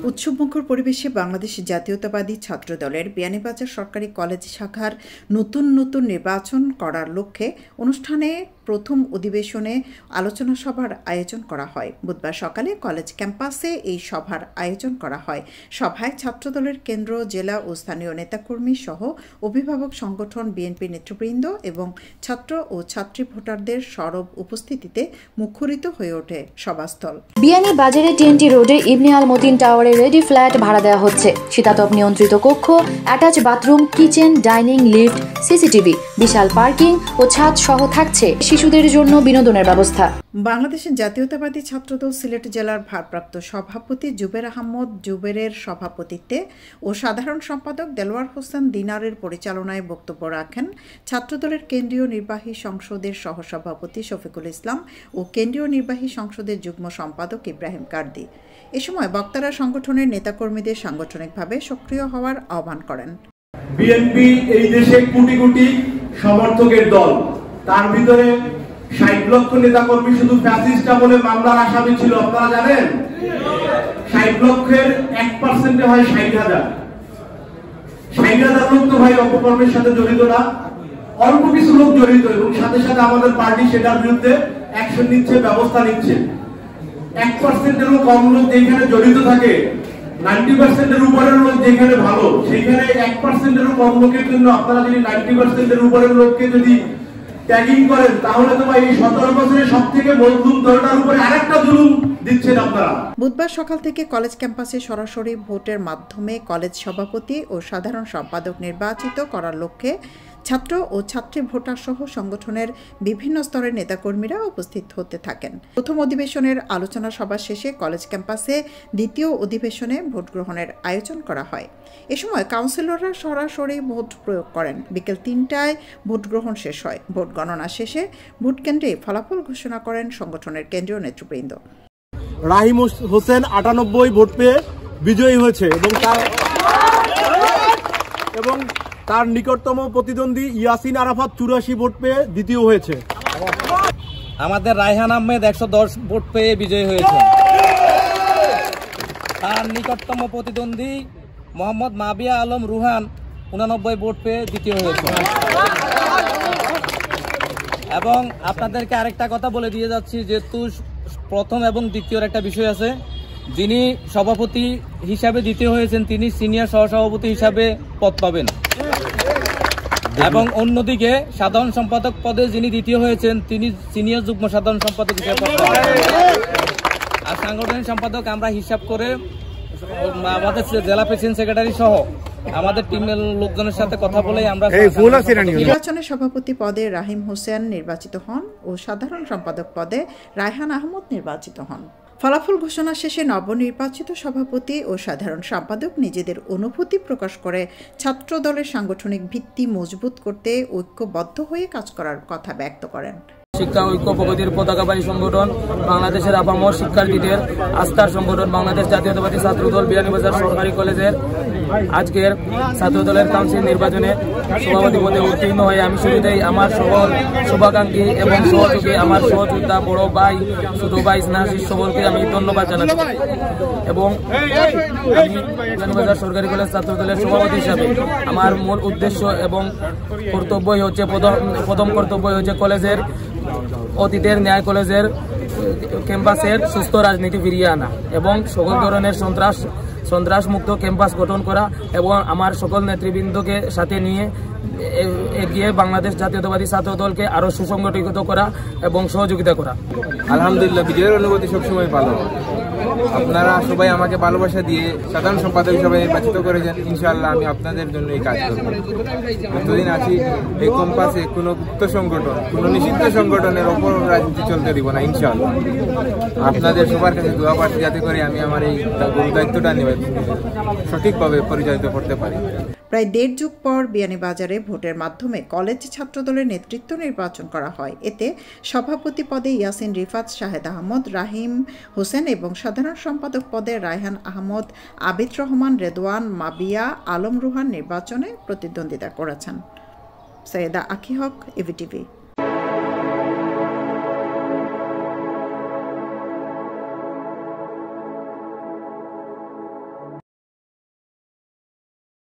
উৎসবমুখর পরিবেশে বাংলাদেশ জাতীয়তাবাদী ছাত্রদলের বিয়ানীবাজার সরকারি কলেজ শাখার নতুন নির্বাচন করার লক্ষ্যে অনুষ্ঠানে প্রথম অধিবেশনে আলোচনা সভার আয়োজন করা হয়। বুধবার সকালে কলেজ ক্যাম্পাসে এই সভার আয়োজন করা হয়। সভায় ছাত্রদলের কেন্দ্র, জেলা ও স্থানীয় নেতাকর্মী সহ অভিভাবক সংগঠন, বিএনপি নেতৃবৃন্দ এবং ছাত্র ও ছাত্রী ভোটারদের সরব উপস্থিতিতে মুখরিত হয়ে ওঠে সভাস্থল। বিয়ানীবাজারে টিএনটি রোডে ইবনে আল মতিন টাওয়ারে রেডি ফ্ল্যাট ভাড়া দেওয়া হচ্ছে। শীতাতপ নিয়ন্ত্রিত কক্ষ, attach bathroom, kitchen, dining, lift, CCTV, বিশাল পার্কিং ও ছাদ সহ থাকছে শিশুদের জন্য বিনোদনের ব্যবস্থা। বাংলাদেশের জাতীয়তাবাদী ছাত্রদল সিলেট জেলার ভারপ্রাপ্ত সভাপতি জুবের আহমদ জুবেরের সভাপতিত্বে ও সাধারণ সম্পাদক দেলোয়ার হোসেন দিনারের পরিচালনায় বক্তব্য রাখেন ছাত্রদলের কেন্দ্রীয় নির্বাহী সংসদের সহসভাপতি শফিকুল ইসলাম ও কেন্দ্রীয় নির্বাহী সংসদের যুগ্ম সম্পাদক ইব্রাহিম কার্দি। এ সময় বক্তারা সংগঠনের নেতাকর্মীদের সাংগঠনিকভাবে সক্রিয় হওয়ার আহ্বান করেন। বিএনপি এই দেশে কোটি কোটি সমর্থকের দল, তার ভিতরে 60 লক্ষ নেতাকর্মী শুধু ফ্যাসিস্ট আমলে মামলার আসামি ছিল। আপনারা জানেন 60 লক্ষের 1% হয় 60,000। 60,000 লোক তো ভাই অপকর্মের সাথে জড়িত না, অল্প কিছু লোক জড়িত, এবং সাথে সাথে আমাদের পার্টি সেটার বিরুদ্ধে অ্যাকশন নিচ্ছে, ব্যবস্থা নিচ্ছে। 1%-এরও কম লোক যেখানে জড়িত থাকে, 90%-এর উপরের লোক যেখানে ভালো, সেখানে 1%-এরও কম লোকের জন্য আপনারা যদি 90%-এর উপরের লোককে যদি ট্যাগিং করেন, তাহলে তো ভাই 17 বছরে সবথেকে মজলুম দলটার উপরে আরেকটা জুলুম দিচ্ছেন আপনারা। বুধবার সকাল থেকে কলেজ ক্যাম্পাসে সরাসরি ভোটের মাধ্যমে কলেজ সভাপতি ও সাধারণ সম্পাদক নির্বাচিত করার লক্ষ্যে ছাত্র ও ছাত্রী ভোটার সহ সংগঠনের বিভিন্ন স্তরের নেতাকর্মীরা উপস্থিত হতে থাকেন। প্রথম অধিবেশনের আলোচনা সভা শেষে কলেজ ক্যাম্পাসে দ্বিতীয় অধিবেশনে ভোট গ্রহণের আয়োজন করা হয়। এ সময় কাউন্সিলররা সরাসরি ভোট প্রয়োগ করেন। বিকেল 3টায় ভোট গ্রহণ শেষ হয়। ভোট গণনা শেষে ভোট কেন্দ্রে ফলাফল ঘোষণা করেন সংগঠনের কেন্দ্রীয় নেতৃবৃন্দ। রাহিম হোসেন 98 ভোট পেয়ে বিজয়ী হয়েছে এবং তার নিকটতম প্রতিদ্বন্দ্বী ইয়াসিন আরাফাত 84 ভোট পেয়ে দ্বিতীয় হয়েছে। আমাদের রায়হান আহমেদ 110 ভোট পেয়ে বিজয়ী হয়েছে। তার নিকটতম প্রতিদ্বন্দ্বী মোহাম্মদ মাবিয়া আলম রুহান 89 ভোট পেয়ে দ্বিতীয় হয়েছে। এবং আপনাদেরকে আরেকটা কথা বলে দিয়ে যাচ্ছি, যেহেতু প্রথম এবং দ্বিতীয়র একটা বিষয় আছে, যিনি সভাপতি হিসাবে দ্বিতীয় হয়েছেন তিনি সিনিয়র সহসভাপতি হিসাবে পদ পাবেন, এবং অন্যদিকে সাধারণ সম্পাদক পদে যিনি দ্বিতীয় হয়েছেন তিনি সিনিয়র যুগ্ম সাধারণ সম্পাদক হিসেবে পদ পাবেন। আর সাংগঠনিক সম্পাদক আমরা হিসাব করে আমাদের জেলা প্রেসিডেন্ট সেক্রেটারি সহ আমাদের টিমের লোকজনের সাথে কথা বলে আমরা নির্বাচনের সভাপতি পদে রাহিম হোসেন নির্বাচিত হন ও সাধারণ সম্পাদক পদে রায়হান আহমদ নির্বাচিত হন। ফলাফল ঘোষণা শেষে নবনির্বাচিত সভাপতি ও সাধারণ সম্পাদক নিজেদের অনুভূতি প্রকাশ করে ছাত্র দলের সাংগঠনিক ভিত্তি মজবুত করতে ঐক্যবদ্ধ হয়ে কাজ করার কথা ব্যক্ত করেন। শিক্ষা ঐক্য প্রগতির পতাকাবাহী সংগঠন, বাংলাদেশের আপামর শিক্ষার্থীদের আস্থার সংগঠন বাংলাদেশ জাতীয়তাবাদী ছাত্রদল বিয়ানীবাজার সরকারি কলেজের আজকের ছাত্রদলের কাউন্সিল নির্বাচনে সভাপতি পদে উত্তীর্ণ হয়ে আমি শুরুতেই আমার সকল শুভাকাঙ্ক্ষী এবং সহযোগী আমার সহযোদ্ধা বড় ভাই, ছোট ভাই, স্নেহাশিস সকলকে আমি ধন্যবাদ জানাচ্ছি। এবং আমি বিয়ানীবাজার সরকারি কলেজ ছাত্রদলের সভাপতি হিসাবে আমার মূল উদ্দেশ্য এবং কর্তব্যই হচ্ছে প্রথম কর্তব্যই হচ্ছে কলেজের অতীতের ন্যায় কলেজের ক্যাম্পাসের সুস্থ রাজনীতি ফিরিয়ে আনা এবং সকল ধরনের সন্ত্রাস মুক্ত ক্যাম্পাস গঠন করা এবং আমার সকল নেতৃবৃন্দকে সাথে নিয়ে এগিয়ে বাংলাদেশ জাতীয়তাবাদী ছাত্র দলকে আরো সুসংগঠিত করা এবং সহযোগিতা করা। আলহামদুলিল্লাহ, বিজয়ের অনুভূতি সবসময় ভালো। আপনারা সবাই আমাকে ভালোবাসা দিয়ে সাধারণ সম্পাদক হিসেবে নির্বাচিত করেছেন। ইনশাআল্লাহ আমি আপনাদের জন্য এই কাজ করব। যতদিন আছি এই ক্যাম্পাসে কোনো গুপ্ত সংগঠন, কোনো নিষিদ্ধ সংগঠনের ওপর রাজনীতি চলতে দিব না। ইনশাআল্লাহ আপনাদের সবার কাছে দোয়া প্রার্থী যাতে করে আমি আমার এই দায়িত্বটা সঠিকভাবে পরিচালিত করতে পারি। প্রায় 1.5 যুগ পর বিয়ানীবাজারে ভোটের মাধ্যমে কলেজ ছাত্রদলের নেতৃত্ব নির্বাচন করা হয়। এতে সভাপতি পদে ইয়াসিন রিফাত, শাহেদ আহমদ, রাহিম হোসেন এবং সাধারণ সম্পাদক পদে রায়হান আহমদ, আবিদ রহমান, রেদওয়ান, মাবিয়া আলম রুহান নির্বাচনে প্রতিদ্বন্দ্বিতা করেছেন। সৈয়দা আখি হক, এভিটিভি।